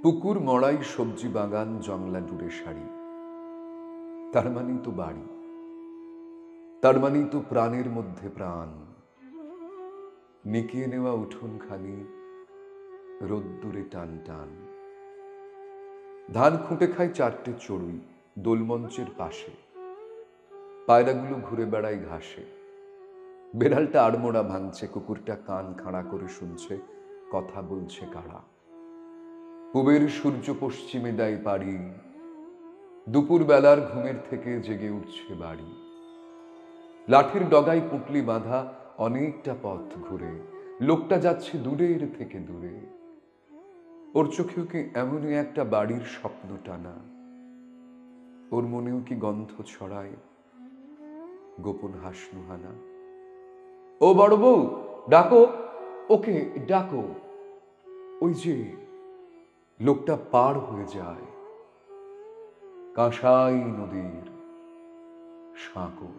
পুকুর মড়াই সবজি বাগান জংলা ডুরে শাড়ি, তার মানেই তো বাড়ি, তার মানেই তো প্রাণের মধ্যে প্রাণ। নিকিয়ে নেওয়া উঠোন খানি রোদ্দুরে টান টান। ধান খুঁটে খায় চারটে চড়ুই দোলমঞ্চের পাশে, পায়রাগুলো ঘুরে বেড়ায় ঘাসে। বেড়ালটা আড়মোড়া ভাঙছে, কুকুরটা কান খাড়া করে শুনছে কথা বলছে কারা। পুবের সূর্য পশ্চিমে দেয় পাড়ি, দুপুর বেলার ঘুমের থেকে জেগে উঠছে বাড়ি। লাঠির ডগায় পুঁটলি বাঁধা অনেকটা পথ ঘুরে, লোকটা যাচ্ছে দূরের থেকে দূরে। ওর চোখেও কি এমনই একটা বাড়ির স্বপ্ন টানা? ওর মনেও কি গন্ধ ছড়ায় গোপন হাসনুহানা? ও বড় বউ, ডাকো ওকে, ডাকো। ওই যে লোকটা পার হয়ে যায় কাঁসাই নদীর সাঁকো।